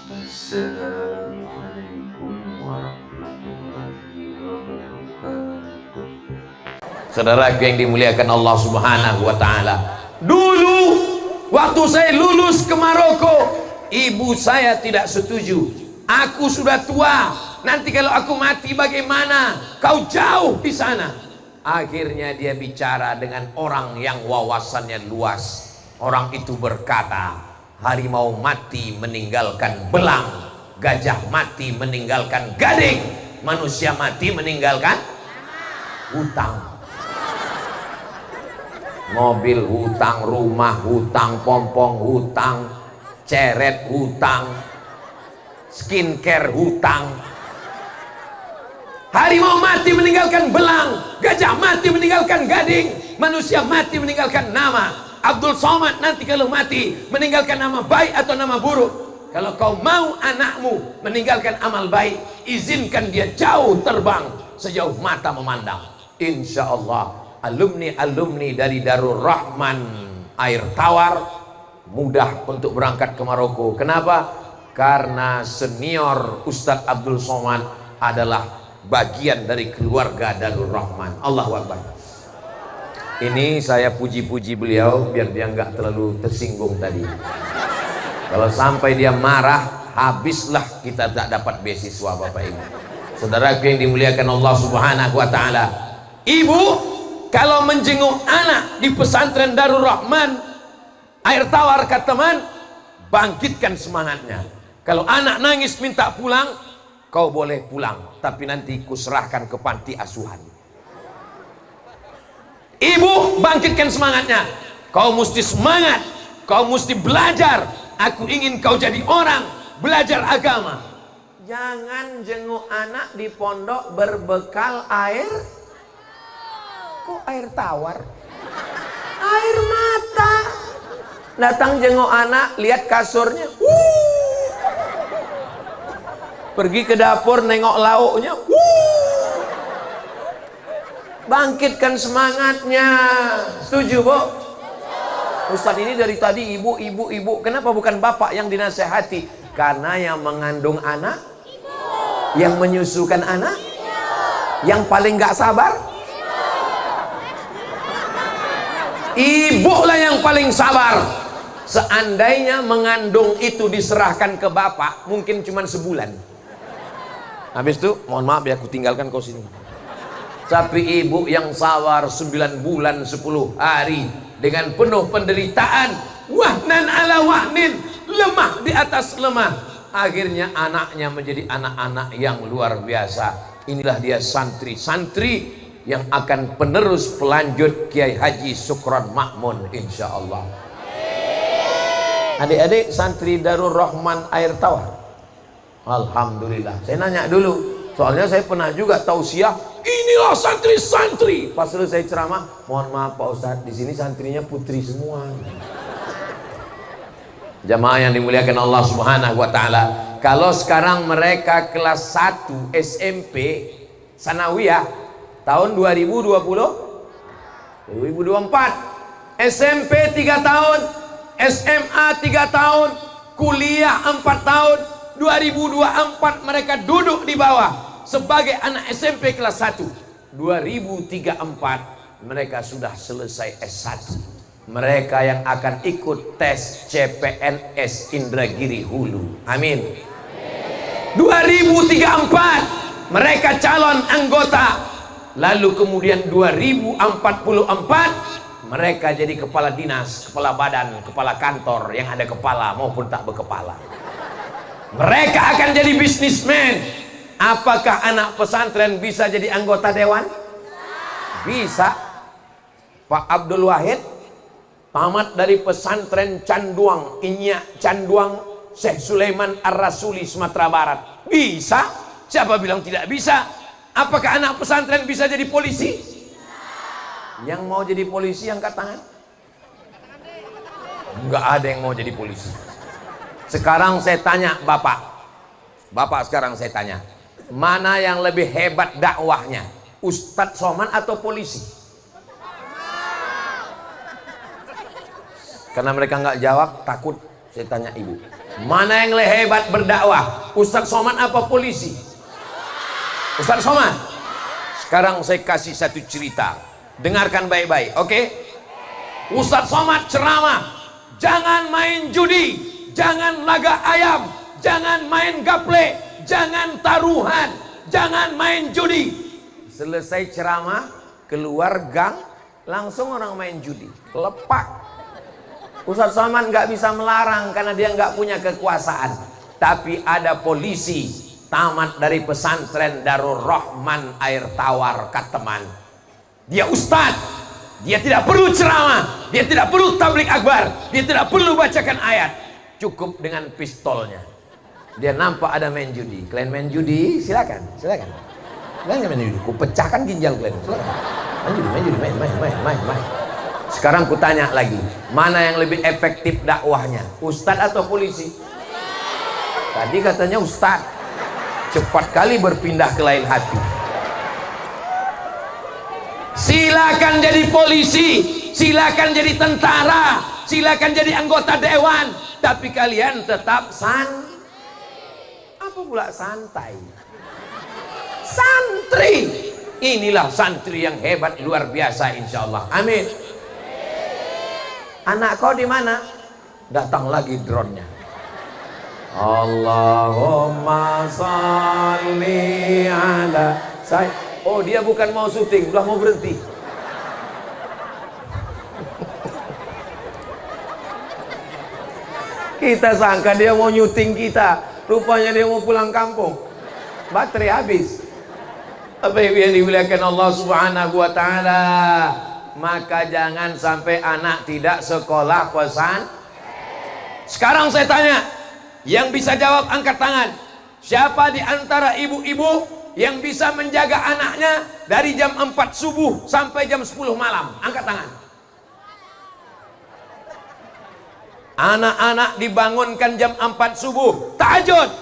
Assalamualaikum warahmatullahi wabarakatuh. Saudaraku yang dimuliakan Allah Subhanahu wa Ta'ala, dulu waktu saya lulus ke Maroko, ibu saya tidak setuju. Aku sudah tua, nanti kalau aku mati bagaimana? Kau jauh di sana. Akhirnya dia bicara dengan orang yang wawasannya luas. Orang itu berkata, harimau mati meninggalkan belang, gajah mati meninggalkan gading, manusia mati meninggalkan hutang. Mobil hutang, rumah hutang, pompong hutang, ceret hutang, skincare hutang. Harimau mati meninggalkan belang, gajah mati meninggalkan gading, manusia mati meninggalkan nama. Abdul Somad nanti kalau mati meninggalkan nama baik atau nama buruk. Kalau kau mau anakmu meninggalkan amal baik, izinkan dia jauh terbang sejauh mata memandang. Insya Allah alumni dari Darul Rahman Air Tawar mudah untuk berangkat ke Maroko. Kenapa? Karena senior Ustadz Abdul Somad adalah bagian dari keluarga Darul Rahman. Allahu Akbar. Ini saya puji-puji beliau biar dia nggak terlalu tersinggung tadi. Kalau sampai dia marah, habislah kita tak dapat beasiswa Bapak Ibu. Saudaraku yang dimuliakan Allah Subhanahu wa Ta'ala, ibu kalau menjenguk anak di pesantren Darul Rahman Air Tawar, kata teman, bangkitkan semangatnya. Kalau anak nangis minta pulang, kau boleh pulang, tapi nanti kuserahkan ke panti asuhan. Ibu bangkitkan semangatnya, kau mesti semangat, kau mesti belajar. Aku ingin kau jadi orang, belajar agama. Jangan jenguk anak di pondok berbekal air. Kok air tawar? Air mata. Datang jenguk anak, lihat kasurnya. Pergi ke dapur nengok lauknya. Bangkitkan semangatnya. Setuju, Bu? Ustadz ini dari tadi ibu. Kenapa bukan bapak yang dinasehati? Karena yang mengandung anak, yang menyusukan anak, yang paling gak sabar, ibu lah yang paling sabar. Seandainya mengandung itu diserahkan ke bapak, mungkin cuma sebulan. Habis itu, mohon maaf ya, aku tinggalkan kau sini. Tapi ibu yang sabar 9 bulan 10 hari dengan penuh penderitaan, wahnan ala wahnin, lemah di atas lemah, akhirnya anaknya menjadi anak-anak yang luar biasa. Inilah dia santri-santri yang akan penerus pelanjut Kiai Haji Sukron Makmun, insya Allah. Adik-adik santri Darul Rahman Air Tawar, alhamdulillah. Saya nanya dulu, soalnya saya pernah juga tausiah, inilah santri-santri. Pas selesai ceramah, mohon maaf Pak Ustadz, di sini santrinya putri semua. Jamaah yang dimuliakan Allah Subhanahu wa Ta'ala, kalau sekarang mereka kelas 1 SMP Sanawiyah tahun 2024, SMP 3 tahun, SMA 3 tahun, kuliah 4 tahun, 2024 mereka duduk di bawah sebagai anak SMP kelas 1. 2034 mereka sudah selesai S1. Mereka yang akan ikut tes CPNS Indragiri Hulu. Amin. 2034 mereka calon anggota. Lalu kemudian 2044 mereka jadi kepala dinas, kepala badan, kepala kantor yang ada kepala maupun tak berkepala. Mereka akan jadi bisnismen. Apakah anak pesantren bisa jadi anggota dewan? Bisa. Pak Abdul Wahid tamat dari pesantren Canduang, Inyak Canduang, Syekh Sulaiman Ar-Rasuli, Sumatera Barat. Bisa. Siapa bilang tidak bisa? Apakah anak pesantren bisa jadi polisi? Yang mau jadi polisi angkat tangan. Enggak ada yang mau jadi polisi. Sekarang saya tanya Bapak, sekarang saya tanya, mana yang lebih hebat dakwahnya, Ustadz Somad atau polisi? Karena mereka nggak jawab, takut Saya tanya ibu, mana yang lebih hebat berdakwah, Ustadz Somad apa polisi? Ustadz Somad. Sekarang saya kasih satu cerita, dengarkan baik-baik, oke? Ustadz Somad ceramah, jangan main judi, jangan laga ayam, jangan main gaple, jangan taruhan, jangan main judi. Selesai ceramah, keluar gang, langsung orang main judi, lepak. Ustadz Somad nggak bisa melarang karena dia nggak punya kekuasaan. Tapi ada polisi tamat dari pesantren Darul Rahman Air Tawar Kateman. Dia ustadz, dia tidak perlu ceramah, dia tidak perlu tablik akbar, dia tidak perlu bacakan ayat, cukup dengan pistolnya. Dia nampak ada main judi. Kalian main judi, silakan, silakan. Kalian main judi, ku pecahkan ginjal kalian. Silakan. Main judi, main. Sekarang kutanya lagi, mana yang lebih efektif dakwahnya, ustadz atau polisi? Tadi katanya ustadz, cepat kali berpindah ke lain hati. Silakan jadi polisi, silakan jadi tentara, silakan jadi anggota dewan, tapi kalian tetap apa pula santai? Santri, inilah santri yang hebat luar biasa, insya Allah. Amin. Anak kau di mana? Datang lagi drone-nya. Allahumma sholli ala say. Oh, dia bukan mau syuting, udah mau berhenti. Kita sangka dia mau nyuting kita, rupanya dia mau pulang kampung. Baterai habis. Apa yang dimuliakan Allah Subhanahu wa taala? Maka jangan sampai anak tidak sekolah pesan. Sekarang saya tanya, yang bisa jawab angkat tangan. Siapa di antara ibu-ibu yang bisa menjaga anaknya dari jam 4 subuh sampai jam 10 malam? Angkat tangan. Anak-anak dibangunkan jam 4 subuh, tahajud.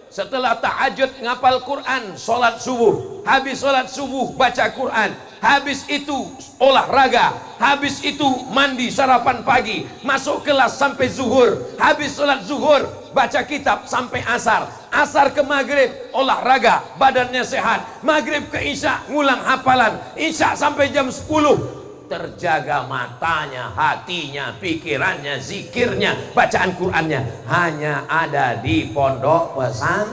Setelah tahajud ngapal Quran, sholat subuh. Habis sholat subuh baca Quran. Habis itu olahraga. Habis itu mandi sarapan pagi. Masuk kelas sampai zuhur. Habis sholat zuhur baca kitab sampai asar. Asar ke maghrib olahraga, badannya sehat. Maghrib ke isya ngulang hafalan. Isya sampai jam 10. Terjaga matanya, hatinya, pikirannya, zikirnya, bacaan Qur'annya hanya ada di pondok pesantren.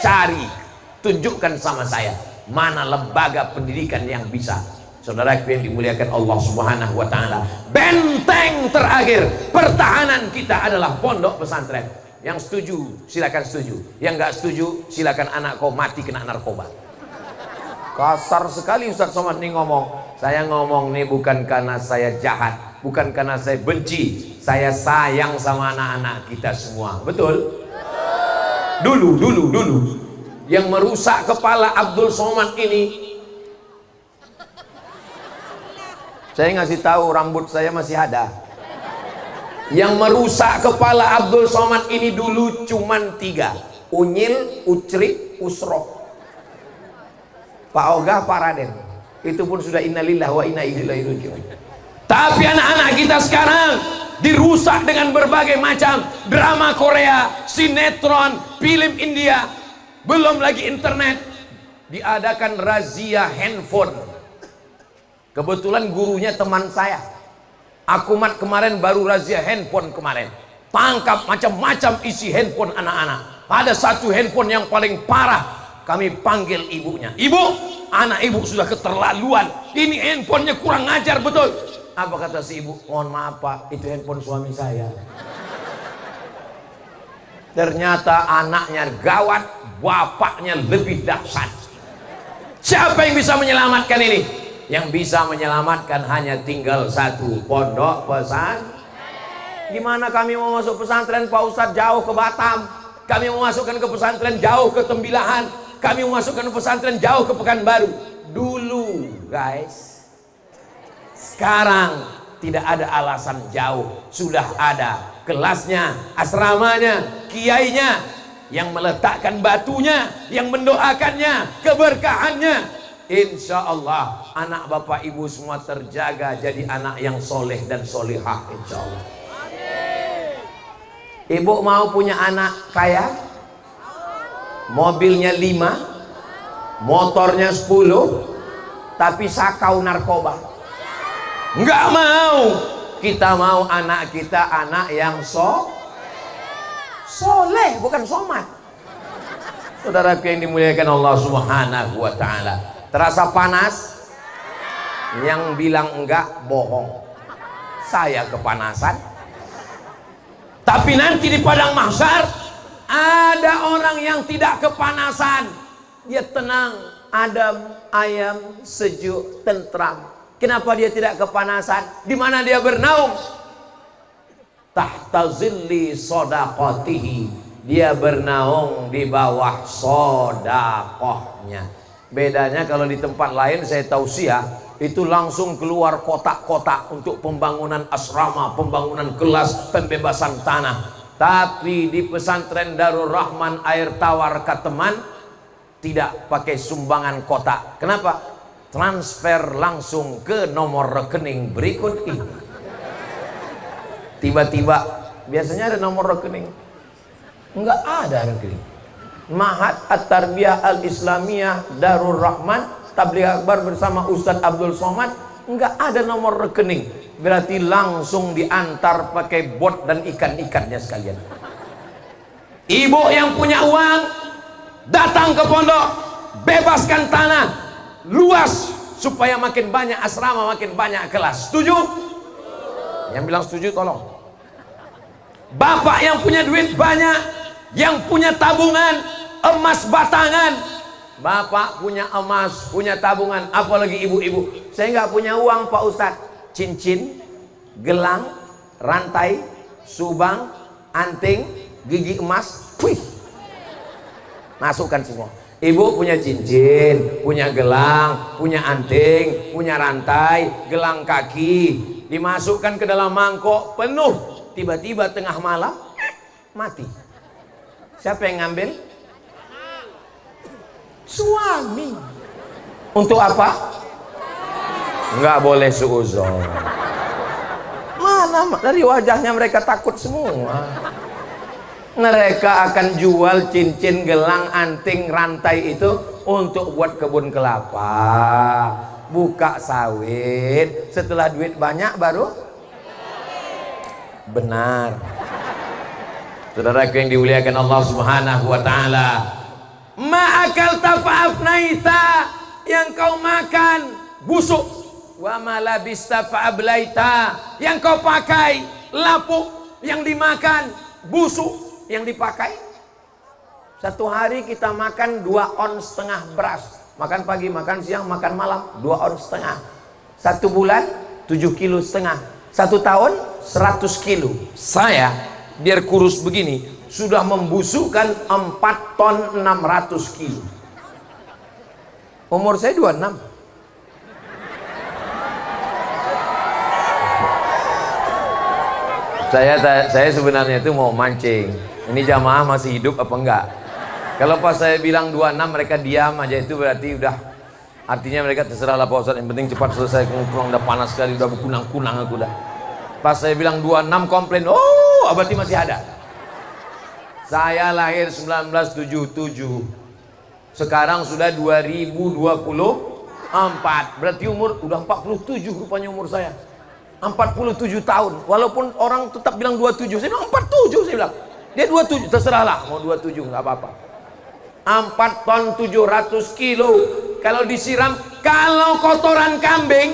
Cari, tunjukkan sama saya mana lembaga pendidikan yang bisa. Saudara yang dimuliakan Allah Subhanahu wa taala, benteng terakhir pertahanan kita adalah pondok pesantren. Yang setuju silakan setuju, yang nggak setuju silakan anak kau mati kena narkoba. Kasar sekali Ustadz Somad nih ngomong. Saya ngomong nih bukan karena saya jahat, bukan karena saya benci, saya sayang sama anak-anak kita semua. Betul? Dulu yang merusak kepala Abdul Somad ini, saya ngasih tahu rambut saya masih ada. Yang merusak kepala Abdul Somad ini dulu cuman 3: Unyil, Ucrit, Usroh. Pak Ogah, Pak Raden. Itu pun sudah innalillah wa inna ilaihi raji'un. Tapi anak-anak kita sekarang dirusak dengan berbagai macam drama Korea, sinetron, film India, belum lagi internet. Diadakan razia handphone. Kebetulan gurunya teman saya. Akumat kemarin baru razia handphone kemarin. Tangkap macam-macam isi handphone anak-anak. Ada satu handphone yang paling parah. Kami panggil ibunya. Ibu, anak ibu sudah keterlaluan. Ini handphonenya kurang ajar betul. Apa kata si ibu? Mohon maaf pak, itu handphone suami saya. Ternyata anaknya gawat, bapaknya lebih dahsyat. Siapa yang bisa menyelamatkan ini? Yang bisa menyelamatkan hanya tinggal satu, pondok pesantren. Gimana kami mau masuk pesantren Pak Ustadz jauh ke Batam? Kami mau masukkan ke pesantren jauh ke Tembilahan. Kami memasukkan pesantren jauh ke Pekanbaru. Dulu guys. Sekarang tidak ada alasan jauh. Sudah ada kelasnya, asramanya, kiainya, yang meletakkan batunya, yang mendoakannya, keberkahannya. Insya Allah anak bapak ibu semua terjaga jadi anak yang soleh dan solihah, insya Allah. Ibu mau punya anak kaya? Mobilnya 5, motornya 10, tapi sakau narkoba? Enggak mau. Kita mau anak kita anak yang soleh, bukan somat. Saudara yang dimuliakan Allah Subhanahu wa ta'ala. Terasa panas? Yang bilang enggak bohong. Saya kepanasan. Tapi nanti di padang mahsyar ada orang yang tidak kepanasan. Dia tenang, adem, ayam, sejuk, tentram. Kenapa dia tidak kepanasan? Di mana dia bernaung? Tahta zilli shadaqatihi. Dia bernaung di bawah sodakohnya. Bedanya kalau di tempat lain saya tausiah, itu langsung keluar kotak-kotak untuk pembangunan asrama, pembangunan kelas, pembebasan tanah. Tapi di pesantren Darul Rahman Air Tawar Kateman tidak pakai sumbangan kotak. Kenapa? Transfer langsung ke nomor rekening berikut ini. Tiba-tiba biasanya ada nomor rekening. Enggak ada rekening. Mahat At-Tarbiyah Al-Islamiyah Darul Rahman Tabligh Akbar bersama Ustadz Abdul Somad, enggak ada nomor rekening. Berarti langsung diantar pakai bot dan ikan-ikannya sekalian. Ibu yang punya uang datang ke pondok, bebaskan tanah luas supaya makin banyak asrama, makin banyak kelas. Setuju? Yang bilang setuju tolong. Bapak yang punya duit banyak, yang punya tabungan emas batangan. Bapak punya emas, punya tabungan, apalagi ibu-ibu. Saya nggak punya uang Pak Ustadz. Cincin, gelang, rantai, subang, anting, gigi emas, wih, masukkan semua. Ibu punya cincin, punya gelang, punya anting, punya rantai, gelang kaki, dimasukkan ke dalam mangkok penuh. Tiba-tiba tengah malam mati. Siapa yang ngambil? Suami. Untuk apa? Enggak boleh suuzon. Mana dari wajahnya mereka takut semua. Mereka akan jual cincin, gelang, anting, rantai itu untuk buat kebun kelapa, buka sawit. Setelah duit banyak baru benar. Saudara yang dimuliakan Allah Subhanahu wa taala, ma'akal tafa'afnaita, yang kau makan busuk, wa malabista fa'ablaita, yang kau pakai lapuk, yang dimakan busuk, yang dipakai. Satu hari kita makan 2,5 ons beras, makan pagi, makan siang, makan malam, 2,5 ons. 1 bulan 7,5 kilo. 1 tahun 100 kilo. Saya biar kurus begini sudah membusukkan 4 ton 600 kilo. Umur saya 26. Saya sebenarnya itu mau mancing. Ini jamaah masih hidup apa enggak? Kalau pas saya bilang 26 mereka diam aja, itu berarti udah, artinya mereka terserahlah Pak Ustadz, yang penting cepat selesai, pulang udah panas sekali, udah berkunang-kunang aku udah. Pas saya bilang 26 komplain, oh berarti masih ada. Saya lahir 1977, sekarang sudah 2024, berarti umur udah 47 rupanya umur saya. 47 tahun, walaupun orang tetap bilang 27, saya bilang 47, saya bilang. Dia 27, terserahlah mau 27, nggak apa-apa. 4 ton 700 kilo. Kalau disiram, kalau kotoran kambing,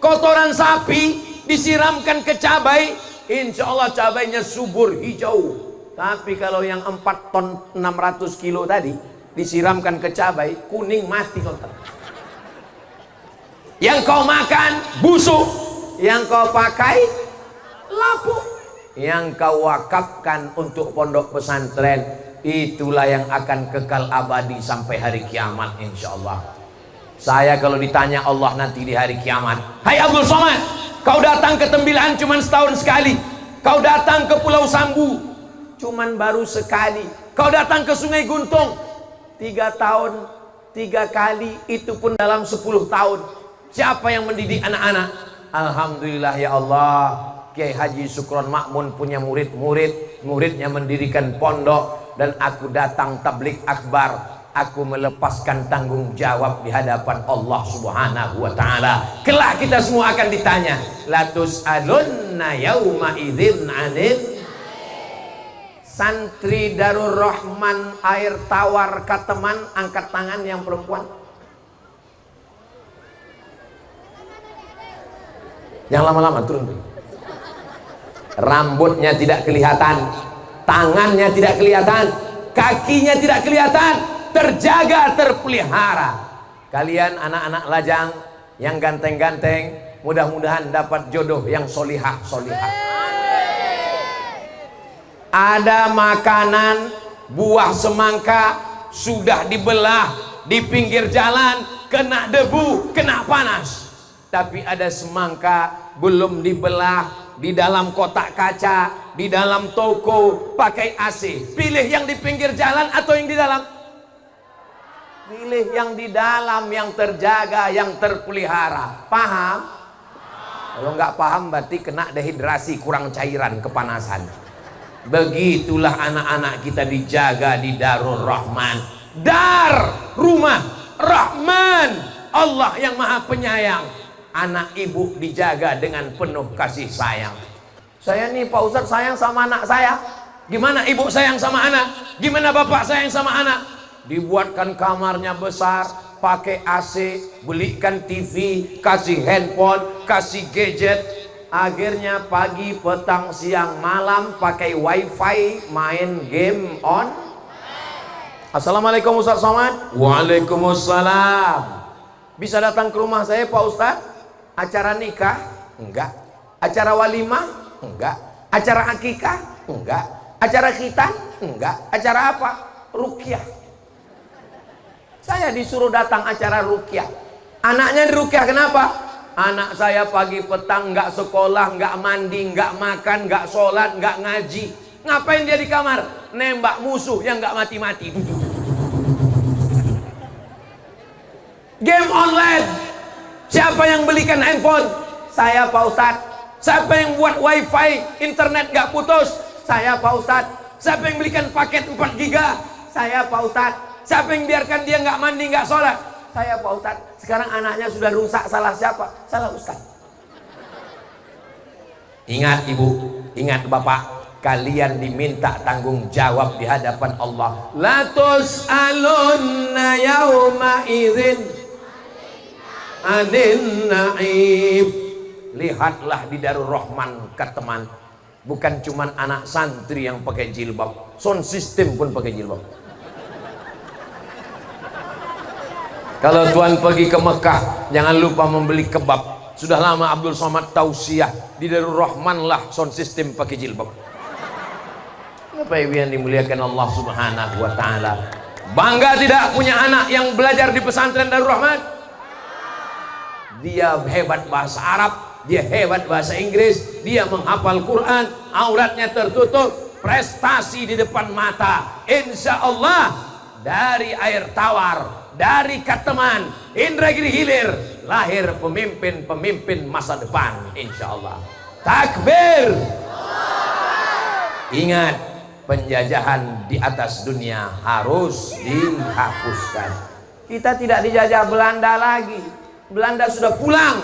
kotoran sapi disiramkan ke cabai, insya Allah cabainya subur hijau. Tapi kalau yang 4 ton 600 kilo tadi disiramkan ke cabai, kuning mati kotor. Yang kau makan busuk, yang kau pakai lapuk, yang kau wakafkan untuk pondok pesantren, itulah yang akan kekal abadi sampai hari kiamat insyaallah. Saya kalau ditanya Allah nanti di hari kiamat, hai Abdul Somad, kau datang ke Tembilahan cuman setahun sekali, kau datang ke Pulau Sambu cuman baru sekali, kau datang ke Sungai Guntung 3 tahun 3 kali, itu pun dalam 10 tahun. Siapa yang mendidik anak-anak? Alhamdulillah ya Allah, Kiai Haji Sukron Makmun punya murid-murid, muridnya mendirikan pondok, dan aku datang tablik akbar. Aku melepaskan tanggung jawab di hadapan Allah Subhanahu wa ta'ala. Kelak kita semua akan ditanya, la tus'alunna yauma idzin 'anil. Santri Darul Rahman Air Tawar Kateman, angkat tangan yang perempuan. Yang lama-lama turun. Rambutnya tidak kelihatan, tangannya tidak kelihatan, kakinya tidak kelihatan, terjaga, terpelihara. Kalian anak-anak lajang yang ganteng-ganteng, mudah-mudahan dapat jodoh yang solihah solihah. Ada makanan buah semangka sudah dibelah di pinggir jalan, kena debu, kena panas. Tapi ada semangka belum dibelah, di dalam kotak kaca, di dalam toko, pakai AC. Pilih yang di pinggir jalan atau yang di dalam? Pilih yang di dalam, yang terjaga, yang terpelihara. Paham? Kalau nggak paham berarti kena dehidrasi, kurang cairan, kepanasan. Begitulah anak-anak kita dijaga di Darul Rahman. Dar, rumah, Rahman, Allah yang maha penyayang. Anak ibu dijaga dengan penuh kasih sayang. Saya nih Pak Ustadz sayang sama anak saya. Gimana ibu sayang sama anak? Gimana bapak sayang sama anak? Dibuatkan kamarnya besar, pakai AC, belikan TV, kasih handphone, kasih gadget. Akhirnya pagi, petang, siang, malam pakai wifi, main game on. Assalamualaikum Ustadz Somad. Waalaikumsalam. Bisa datang ke rumah saya Pak Ustadz? Acara nikah? Enggak. Acara walimah? Enggak. Acara akikah? Enggak. Acara khitan? Enggak. Acara apa? Ruqyah. Saya disuruh datang acara ruqyah. Anaknya di ruqyah kenapa? Anak saya pagi petang enggak sekolah, enggak mandi, enggak makan, enggak sholat, enggak ngaji. Ngapain dia di kamar? Nembak musuh yang enggak mati-mati. Game online. Siapa yang belikan handphone? Saya Pak Ustadz. Siapa yang buat wifi, internet gak putus? Saya Pak Ustadz. Siapa yang belikan paket 4 giga? Saya Pak Ustadz. Siapa yang biarkan dia gak mandi, gak sholat? Saya Pak Ustadz. Sekarang anaknya sudah rusak, salah siapa? Salah Ustadz. Ingat ibu, ingat bapak, kalian diminta tanggung jawab di hadapan Allah. La tus'alunna yauma idzin 'anil na'im. Lihatlah di Darul Rahman Kateman, bukan cuman anak santri yang pakai jilbab, sound system pun pakai jilbab. Kalau tuan pergi ke Mekah, jangan lupa membeli kebab. Sudah lama Abdul Somad tausiah, di Darul Rahman lah sound system pakai jilbab. Bapak Ibu yang dimuliakan Allah Subhanahu wa ta'ala, bangga tidak punya anak yang belajar di pesantren Darul Rahman? Dia hebat bahasa Arab, dia hebat bahasa Inggris, dia menghafal Quran, auratnya tertutup, prestasi di depan mata. Insya Allah dari Air Tawar, dari Kateman, Indragiri Hilir, lahir pemimpin-pemimpin masa depan. Insya Allah. Takbir. Ingat, penjajahan di atas dunia harus dihapuskan. Kita tidak dijajah Belanda lagi. Belanda sudah pulang.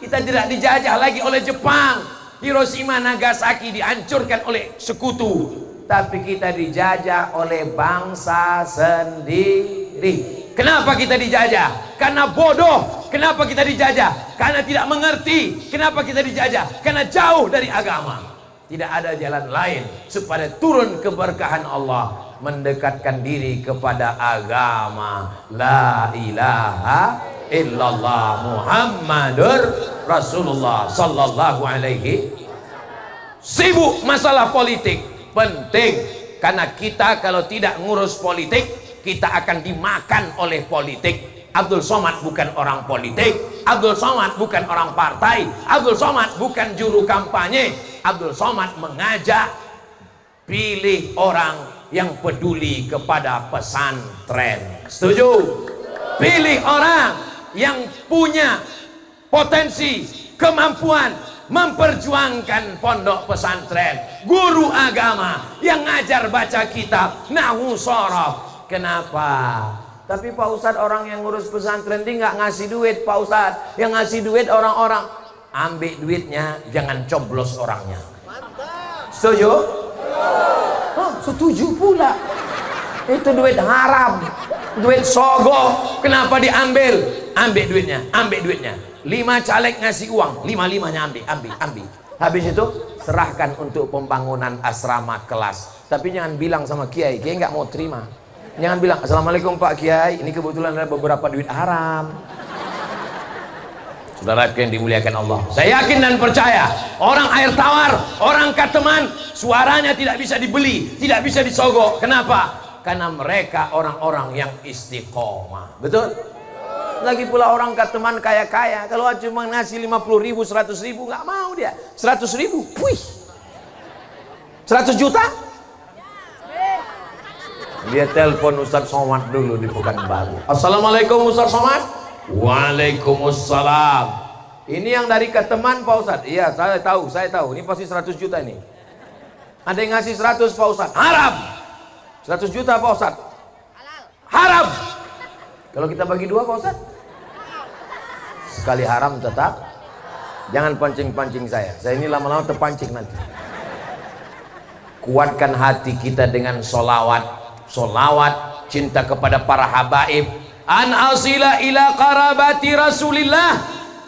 Kita tidak dijajah lagi oleh Jepang. Hiroshima, Nagasaki dihancurkan oleh sekutu. Tapi kita dijajah oleh bangsa sendiri. Kenapa kita dijajah? Karena bodoh. Kenapa kita dijajah? Karena tidak mengerti. Kenapa kita dijajah? Karena jauh dari agama. Tidak ada jalan lain supaya turun keberkahan Allah, mendekatkan diri kepada agama la ilaha illallah Muhammadur Rasulullah sallallahu alaihi. Sibuk masalah politik penting, karena kita kalau tidak ngurus politik, kita akan dimakan oleh politik. Abdul Somad bukan orang politik, Abdul Somad bukan orang partai, Abdul Somad bukan juru kampanye. Abdul Somad mengajak pilih orang yang peduli kepada pesantren. Setuju? Pilih orang yang punya potensi, kemampuan memperjuangkan pondok pesantren, guru agama yang ngajar baca kitab, nahwu shorof. Kenapa? Tapi Pak Ustadz, orang yang ngurus pesantren ini nggak ngasih duit Pak Ustadz. Yang ngasih duit orang-orang. Ambil duitnya, jangan coblos orangnya. Setuju? Oh, setuju pula. Itu duit haram, duit sogok. Kenapa diambil? Ambil duitnya, ambil duitnya. 5 caleg ngasih uang, 5-5-nya ambil. Habis itu serahkan untuk pembangunan asrama kelas. Tapi jangan bilang sama kiai nggak mau terima. Jangan bilang, assalamualaikum Pak Kiai, ini kebetulan ada beberapa duit haram. Saudara yang dimuliakan Allah, saya yakin dan percaya orang air tawar, orang Kateman, suaranya tidak bisa dibeli, tidak bisa disogok. Kenapa? Karena mereka orang-orang yang istiqomah. Betul? Lagi pula orang Kateman kaya-kaya, kalau cuma ngasih 50.000, 100.000 nggak mau dia. 100.000, puih. 100 juta? Dia telepon Ustadz Somad dulu di Pekanbaru. Assalamualaikum Ustadz Somad. Waalaikumsalam. Ini yang dari Kateman Pak Ustadz. Iya, saya tahu. Ini pasti 100 juta ini. Ada yang ngasih 100 Pak Ustadz. Haram. 100 juta Pak Ustadz. Haram. Kalau kita bagi 2 Pak Ustadz. Sekali haram tetap. Jangan pancing-pancing saya. Saya ini lama-lama terpancing nanti. Kuatkan hati kita dengan solawat, cinta kepada para habaib. An asila ila qarabati Rasulillah,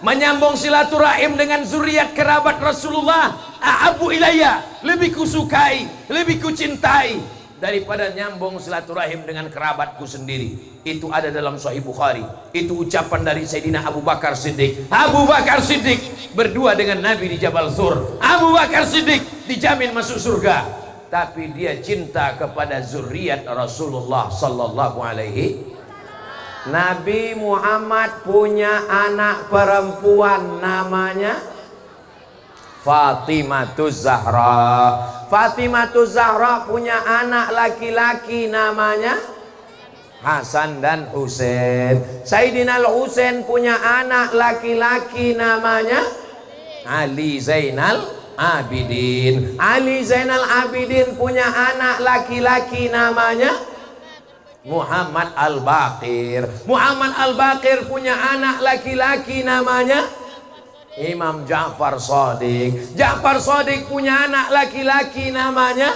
menyambung silaturahim dengan zuriat kerabat Rasulullah. Ahabu ilayya, lebih kusukai, lebih kucintai daripada nyambung silaturahim dengan kerabatku sendiri. Itu ada dalam Sahih Bukhari. Itu ucapan dari Sayyidina Abu Bakar Siddiq. Abu Bakar Siddiq berdua dengan Nabi di Jabal Sur. Abu Bakar Siddiq dijamin masuk surga, tapi dia cinta kepada zuriat Rasulullah sallallahu alaihi. Nabi Muhammad punya anak perempuan namanya Fatimatuz Zahra. Fatimatuz Zahra punya anak laki-laki namanya Hasan dan Husain. Sayyidina Al-Husain punya anak laki-laki namanya Ali Zainal Abidin. Ali Zainal Abidin punya anak laki-laki namanya Muhammad Al-Baqir. Muhammad Al-Baqir punya anak laki-laki namanya Imam Ja'far Shadiq. Ja'far Shadiq punya anak laki-laki namanya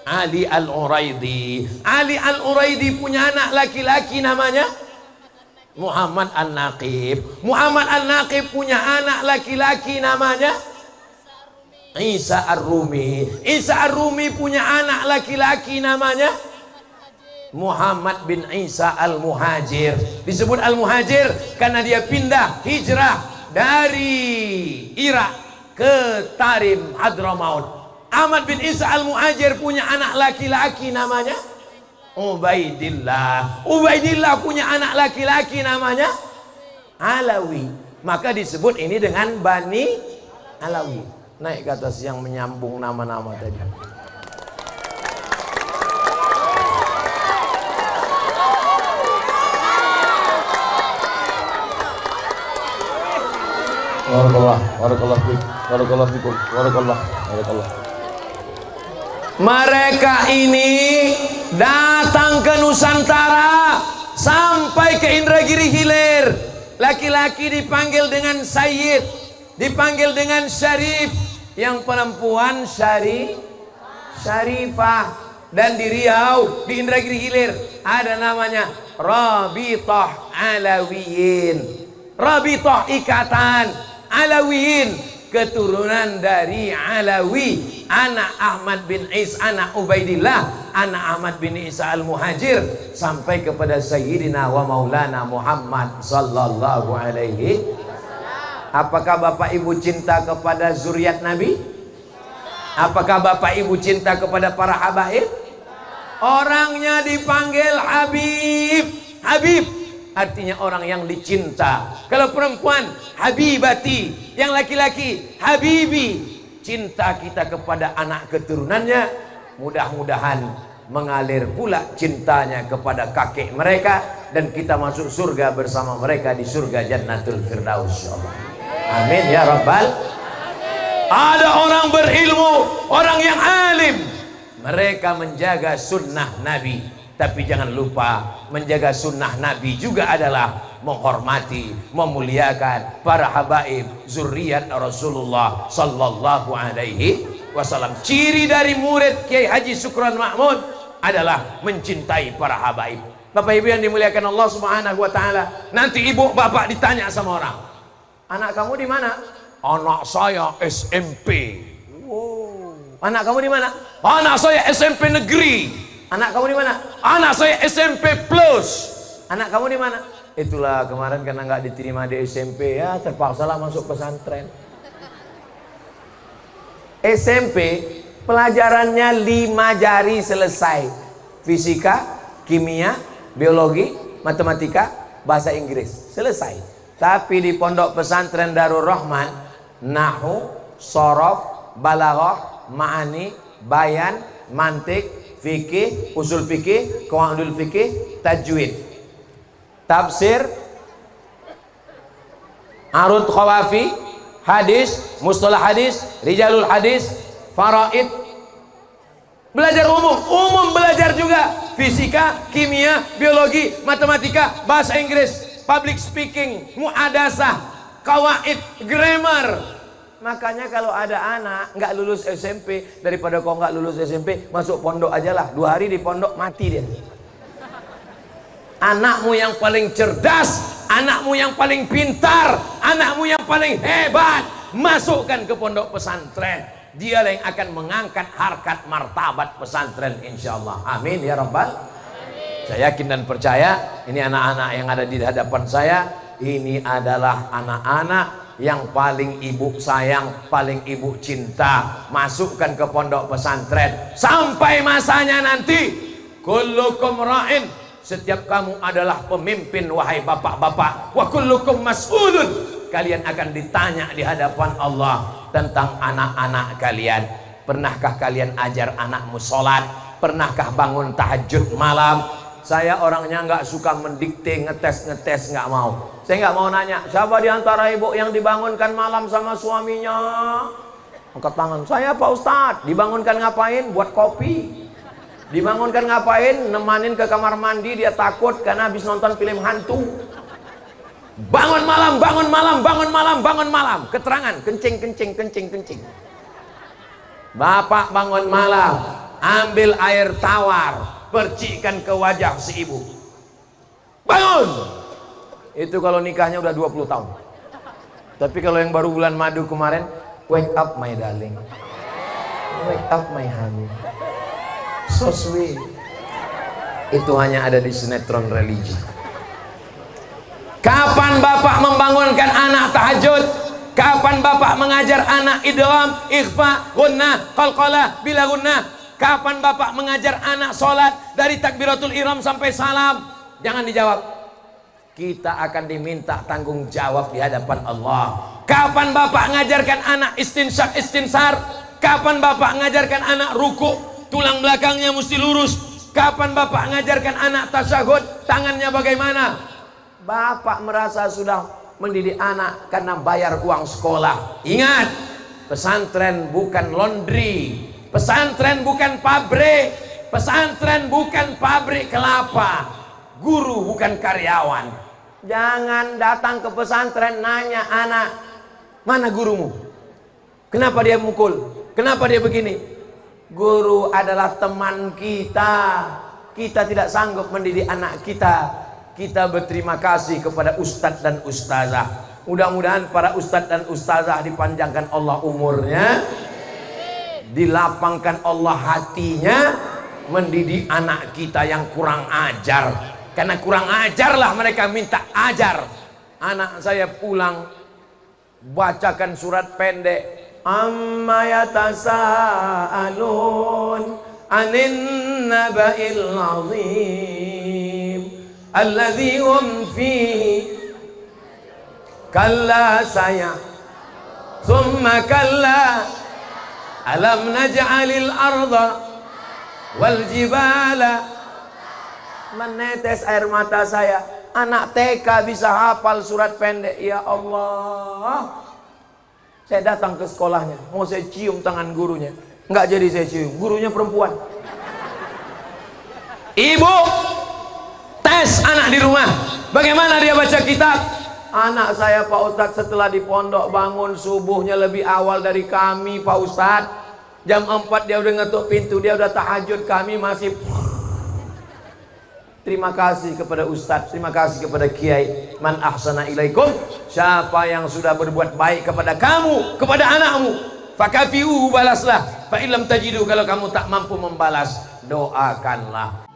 Ali Al-Uraidi. Ali Al-Uraidi punya anak laki-laki namanya Muhammad An-Naqib. Muhammad An-Naqib punya anak laki-laki namanya Isa Ar-Rumi. Isa Ar-Rumi punya anak laki-laki namanya Muhammad bin Isa Al-Muhajir. Disebut Al-Muhajir karena dia pindah hijrah dari Irak ke Tarim Hadramaut. Ahmad bin Isa Al-Muhajir punya anak laki-laki namanya Ubaidillah. Ubaidillah punya anak laki-laki namanya Alawi. Maka disebut ini dengan Bani Alawi. Naik ke atas yang menyambung nama-nama tadi. Barakallah. Mereka ini datang ke Nusantara sampai ke Indragiri Hilir. Laki-laki dipanggil dengan Sayyid, dipanggil dengan Syarif, yang perempuan Syarifah. Dan di Riau, di Indragiri Hilir ada namanya Rabithah Alawiyin. Rabithah ikatan, Alawiyin keturunan dari Alawi, anak Ahmad bin Isa, anak Ubaidillah, anak Ahmad bin Isa Al-Muhajir, sampai kepada Sayyidina wa Maulana Muhammad sallallahu alaihi. Apakah Bapak Ibu cinta kepada zuriat Nabi? Apakah Bapak Ibu cinta kepada para habaib? Orangnya dipanggil Habib. Habib artinya orang yang dicinta. Kalau perempuan Habibati, yang laki-laki Habibi. Cinta kita kepada anak keturunannya, mudah-mudahan mengalir pula cintanya kepada kakek mereka, dan kita masuk surga bersama mereka di surga Jannatul Firdaus, insyaallah. Amin ya rabbal. Ada orang berilmu, orang yang alim, mereka menjaga sunnah Nabi. Tapi jangan lupa, menjaga sunnah Nabi juga adalah menghormati, memuliakan para habaib zuriat Rasulullah sallallahu alaihi wasallam. Ciri dari murid Kiai Haji Syukron Mahmud adalah mencintai para habaib. Bapak Ibu yang dimuliakan Allah Subhanahu wa taala, nanti ibu bapak ditanya sama orang, "Anak kamu di mana?" "Anak saya SMP." "Wow. Anak kamu di mana?" "Anak saya SMP negeri." "Anak kamu di mana?" "Anak saya SMP plus." "Anak kamu di mana?" "Itulah kemarin karena nggak diterima di SMP ya terpaksalah masuk pesantren." SMP pelajarannya 5 jari selesai. Fisika, kimia, biologi, matematika, bahasa Inggris selesai. Tapi di pondok pesantren Darul Rahman, nahwu, shorof, balaghah, ma'ani, bayan, mantik, fikih, usul fikih, qawaidul fikih, tajwid, tafsir, arud qawafi, hadis, mustalah hadis, rijalul hadis, faraid. Belajar umum belajar juga fisika, kimia, biologi, matematika, bahasa Inggris, public speaking, muhadasah, qawaid, grammar. Makanya kalau ada anak nggak lulus SMP, daripada kau nggak lulus SMP, masuk pondok aja lah. 2 hari di pondok mati dia. Anakmu yang paling cerdas, anakmu yang paling pintar, anakmu yang paling hebat, masukkan ke pondok pesantren. Dialah yang akan mengangkat harkat martabat pesantren, insyaallah. Amin ya rabbal. Saya yakin dan percaya ini anak-anak yang ada di hadapan saya, ini adalah anak-anak yang paling ibu sayang, paling ibu cinta. Masukkan ke pondok pesantren sampai masanya nanti. Kullukum ra'in, setiap kamu adalah pemimpin wahai bapak-bapak. Wa kullukum mas'ulun, kalian akan ditanya di hadapan Allah tentang anak-anak kalian. Pernahkah kalian ajar anakmu sholat? Pernahkah bangun tahajud malam? Saya orangnya nggak suka mendikte, ngetes, nggak mau. Saya nggak mau nanya, siapa di antara ibu yang dibangunkan malam sama suaminya? Angkat tangan. Saya Pak Ustadz. Dibangunkan ngapain? Buat kopi. Dibangunkan ngapain? Nemanin ke kamar mandi, dia takut karena habis nonton film hantu. Bangun malam, bangun malam, bangun malam, bangun malam. Keterangan, kencing. Bapak bangun malam, ambil air tawar, percikan ke wajah si ibu. Bangun. Itu kalau nikahnya udah 20 tahun. Tapi kalau yang baru bulan madu kemarin, wake up my darling, wake up my honey, so sweet. Itu hanya ada di sinetron religi. Kapan bapak membangunkan anak tahajud? Kapan bapak mengajar anak idgham, ikhfa, gunnah, qalqalah, bila gunnah? Kapan bapak mengajar anak sholat dari takbiratul ihram sampai salam? Jangan dijawab. Kita akan diminta tanggung jawab di hadapan Allah. Kapan bapak mengajarkan anak istinsyak, istinsar? Kapan bapak mengajarkan anak ruku, tulang belakangnya mesti lurus? Kapan bapak mengajarkan anak tasyahud, tangannya bagaimana? Bapak merasa sudah mendidik anak karena bayar uang sekolah. Ingat, pesantren bukan laundry, pesantren bukan pabrik, pesantren bukan pabrik kelapa, guru bukan karyawan. Jangan datang ke pesantren nanya anak, mana gurumu? Kenapa dia mukul? Kenapa dia begini? Guru adalah teman kita. Kita tidak sanggup mendidik anak kita. Kita berterima kasih kepada ustadz dan ustazah. Mudah-mudahan para ustadz dan ustazah dipanjangkan Allah umurnya, dilapangkan Allah hatinya, mendidik anak kita yang kurang ajar. Karena kurang ajarlah mereka minta ajar. Anak saya pulang bacakan surat pendek, amma yatasaalun anin naba'il azim alladzi hum fihi kalla saya thumma kalla alam naj'alil arda wal jibala. Menetes air mata saya. Anak TK bisa hafal surat pendek. Ya Allah, Saya datang ke sekolahnya, mau saya cium tangan gurunya, nggak jadi saya cium, gurunya perempuan. Ibu, tes anak di rumah, bagaimana dia baca kitab? Anak saya Pak Ustadz setelah di pondok bangun subuhnya lebih awal dari kami Pak Ustadz. Jam 4 dia udah ngetuk pintu, dia udah tahajud, kami masih. Terima kasih kepada Ustadz, terima kasih kepada Kiai. Man ahsana ilaikum, siapa yang sudah berbuat baik kepada kamu, kepada anakmu, fakafi'uhu, balaslah. Fa illam tajidu, kalau kamu tak mampu membalas, doakanlah.